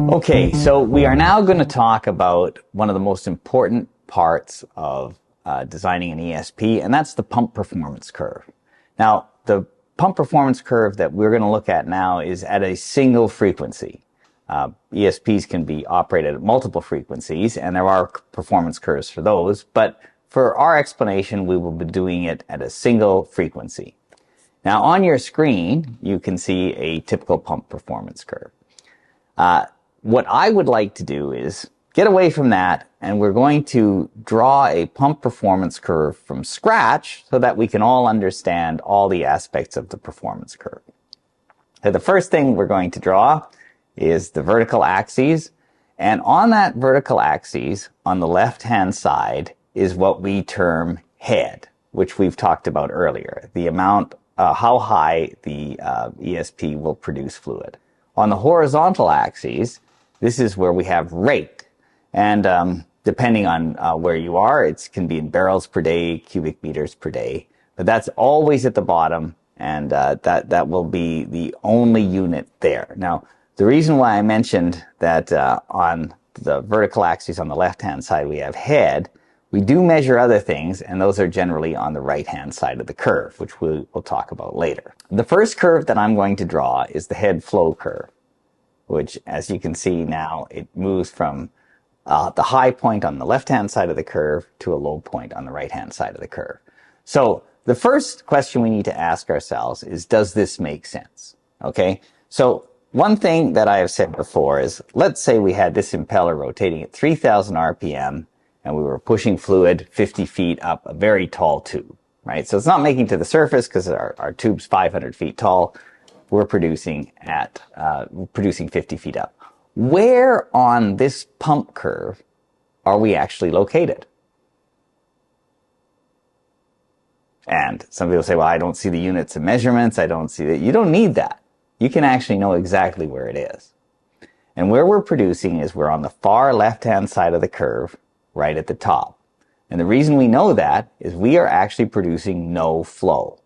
Okay, so we are now going to talk about one of the most important parts of designing an ESP, and that's the pump performance curve. Now, the pump performance curve that we're going to look at now is at a single frequency. ESPs can be operated at multiple frequencies, and there are performance curves for those, but for our explanation, we will be doing it at a single frequency. Now, on your screen, you can see a typical pump performance curve. What I would like to do is get away from that, and we're going to draw a pump performance curve from scratch so that we can all understand all the aspects of the performance curve. So the first thing we're going to draw is the vertical axis, and on that vertical axis, on the left-hand side, is what we term head, which we've talked about earlier, the amount, how high the ESP will produce fluid. On the horizontal axis, this is where we have rate, and depending on where you are, it can be in barrels per day, cubic meters per day, but that's always at the bottom, and that will be the only unit there. Now, the reason why I mentioned that on the vertical axis on the left-hand side we have head, we do measure other things, and those are generally on the right-hand side of the curve, which we'll talk about later. The first curve that I'm going to draw is the head flow curve, which, as you can see now, it moves from the high point on the left-hand side of the curve to a low point on the right-hand side of the curve. So the first question we need to ask ourselves is, does this make sense? Okay, so one thing that I have said before is, let's say we had this impeller rotating at 3,000 RPM and we were pushing fluid 50 feet up a very tall tube, right? So it's not making it to the surface because our tube's 500 feet tall. We're producing 50 feet up. Where on this pump curve are we actually located? And some people say, well, I don't see the units of measurements. I don't see that. You don't need that. You can actually know exactly where it is. And where we're producing is we're on the far left-hand side of the curve, right at the top. And the reason we know that is we are actually producing no flow.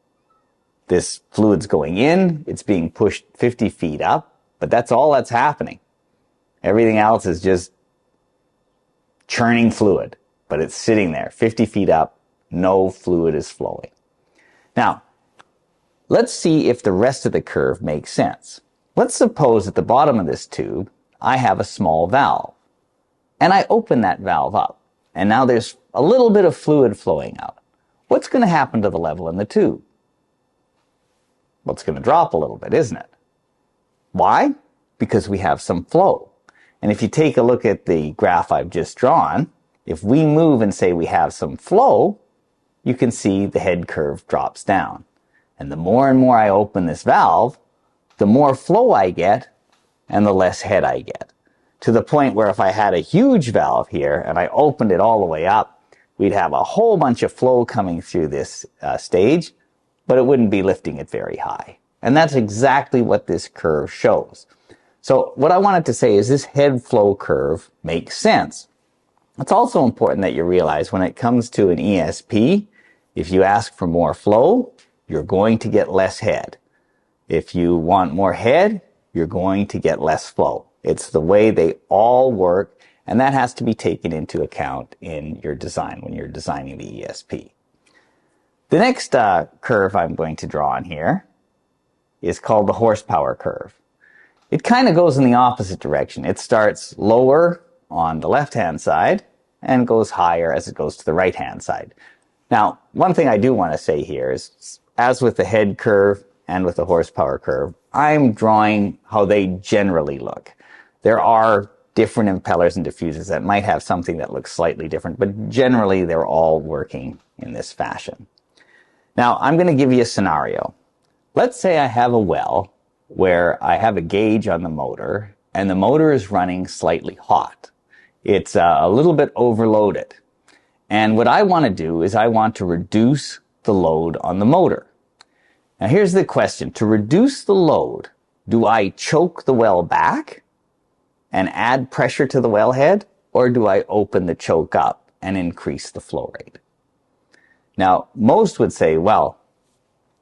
This fluid's going in, it's being pushed 50 feet up, but that's all that's happening. Everything else is just churning fluid, but it's sitting there 50 feet up, no fluid is flowing. Now, let's see if the rest of the curve makes sense. Let's suppose at the bottom of this tube, I have a small valve, and I open that valve up, and now there's a little bit of fluid flowing out. What's going to happen to the level in the tube? Well, it's going to drop a little bit, isn't it? Why? Because we have some flow. And if you take a look at the graph I've just drawn, if we move and say we have some flow, you can see the head curve drops down. And the more and more I open this valve, the more flow I get and the less head I get. To the point where if I had a huge valve here and I opened it all the way up, we'd have a whole bunch of flow coming through this stage, but it wouldn't be lifting it very high. And that's exactly what this curve shows. So what I wanted to say is this head flow curve makes sense. It's also important that you realize when it comes to an ESP, if you ask for more flow, you're going to get less head. If you want more head, you're going to get less flow. It's the way they all work, and that has to be taken into account in your design when you're designing the ESP. The next curve I'm going to draw on here is called the horsepower curve. It kind of goes in the opposite direction. It starts lower on the left-hand side and goes higher as it goes to the right-hand side. Now, one thing I do want to say here is, as with the head curve and with the horsepower curve, I'm drawing how they generally look. There are different impellers and diffusers that might have something that looks slightly different, but generally they're all working in this fashion. Now, I'm going to give you a scenario. Let's say I have a well where I have a gauge on the motor, and the motor is running slightly hot. It's a little bit overloaded. And what I want to do is I want to reduce the load on the motor. Now here's the question. To reduce the load, do I choke the well back and add pressure to the wellhead, or do I open the choke up and increase the flow rate? Now, most would say, well,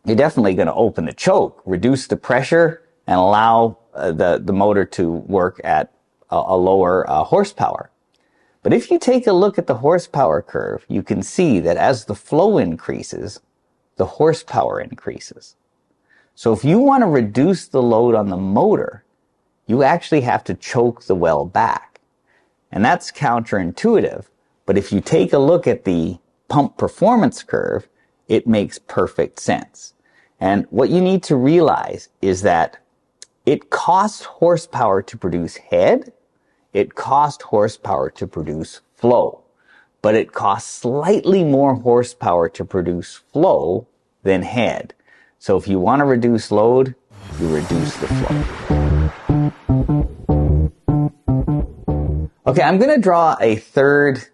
you're definitely going to open the choke, reduce the pressure, and allow the motor to work at a lower horsepower. But if you take a look at the horsepower curve, you can see that as the flow increases, the horsepower increases. So if you want to reduce the load on the motor, you actually have to choke the well back. And that's counterintuitive, but if you take a look at the pump performance curve, it makes perfect sense. And what you need to realize is that it costs horsepower to produce head, it costs horsepower to produce flow, but it costs slightly more horsepower to produce flow than head. So if you want to reduce load, you reduce the flow. Okay, I'm going to draw a third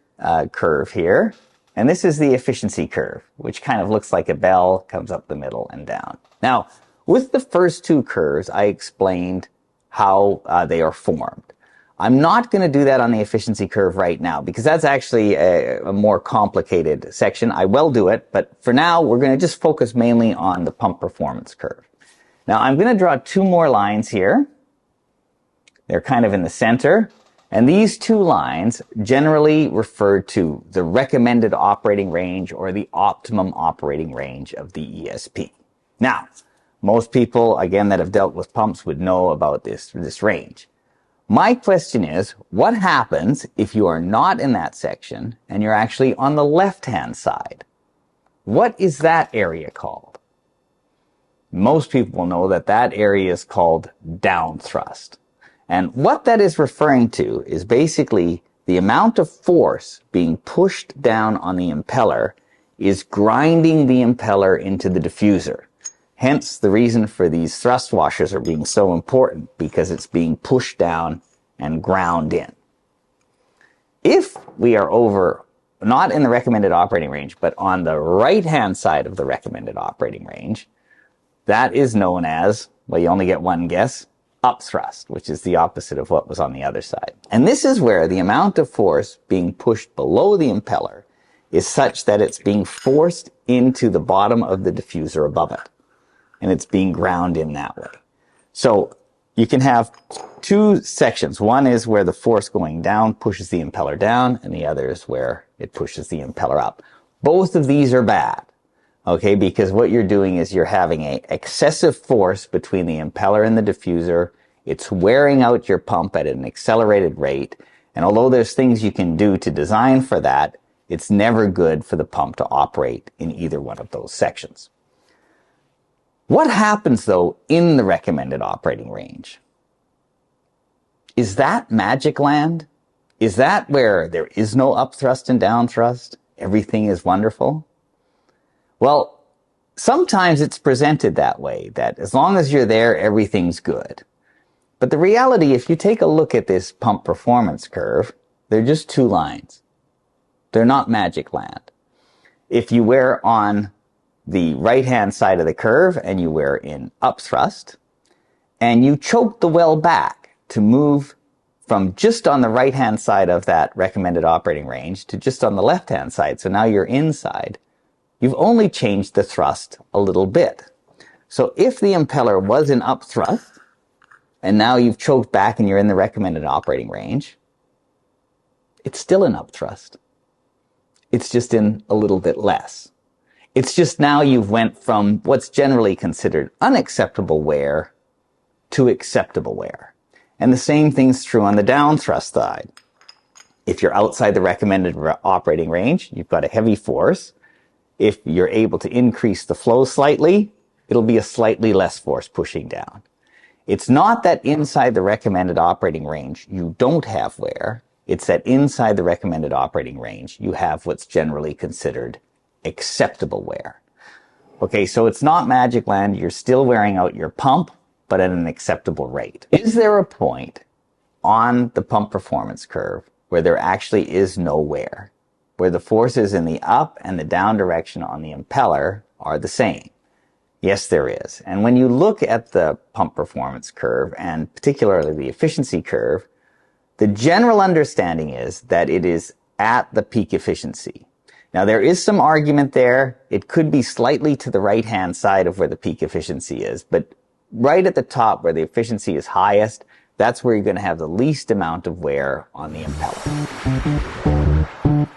curve here, and this is the efficiency curve, which kind of looks like a bell, comes up the middle and down. Now, with the first two curves, I explained how they are formed. I'm not going to do that on the efficiency curve right now because that's actually a more complicated section. I will do it, but for now, we're going to just focus mainly on the pump performance curve. Now, I'm going to draw two more lines here. They're kind of in the center. And these two lines generally refer to the recommended operating range or the optimum operating range of the ESP. Now, most people, again, that have dealt with pumps would know about this range. My question is, what happens if you are not in that section and you're actually on the left-hand side? What is that area called? Most people will know that that area is called down thrust. And what that is referring to is basically the amount of force being pushed down on the impeller is grinding the impeller into the diffuser. Hence, the reason for these thrust washers are being so important, because it's being pushed down and ground in. If we are over, not in the recommended operating range, but on the right-hand side of the recommended operating range, that is known as, well, you only get one guess, upthrust, which is the opposite of what was on the other side. And this is where the amount of force being pushed below the impeller is such that it's being forced into the bottom of the diffuser above it. And it's being ground in that way. So you can have two sections. One is where the force going down pushes the impeller down, and the other is where it pushes the impeller up. Both of these are bad, okay, because what you're doing is you're having an excessive force between the impeller and the diffuser. It's wearing out your pump at an accelerated rate, and although there's things you can do to design for that, it's never good for the pump to operate in either one of those sections. What happens, though, in the recommended operating range? Is that magic land? Is that where there is no upthrust and downthrust? Everything is wonderful? Well, sometimes it's presented that way, that as long as you're there, everything's good. But the reality, if you take a look at this pump performance curve, they're just two lines. They're not magic land. If you were on the right-hand side of the curve and you were in upthrust, and you choke the well back to move from just on the right-hand side of that recommended operating range to just on the left-hand side, so now you're inside, you've only changed the thrust a little bit. So if the impeller was in upthrust, and now you've choked back and you're in the recommended operating range, it's still in upthrust. It's just in a little bit less. It's just now you've went from what's generally considered unacceptable wear to acceptable wear. And the same thing's true on the down thrust side. If you're outside the recommended operating range, you've got a heavy force. If you're able to increase the flow slightly, it'll be a slightly less force pushing down. It's not that inside the recommended operating range you don't have wear. It's that inside the recommended operating range you have what's generally considered acceptable wear. Okay, so it's not magic land. You're still wearing out your pump, but at an acceptable rate. Is there a point on the pump performance curve where there actually is no wear, where the forces in the up and the down direction on the impeller are the same? Yes, there is. And when you look at the pump performance curve, and particularly the efficiency curve, the general understanding is that it is at the peak efficiency. Now, there is some argument there. It could be slightly to the right-hand side of where the peak efficiency is, but right at the top where the efficiency is highest, that's where you're going to have the least amount of wear on the impeller.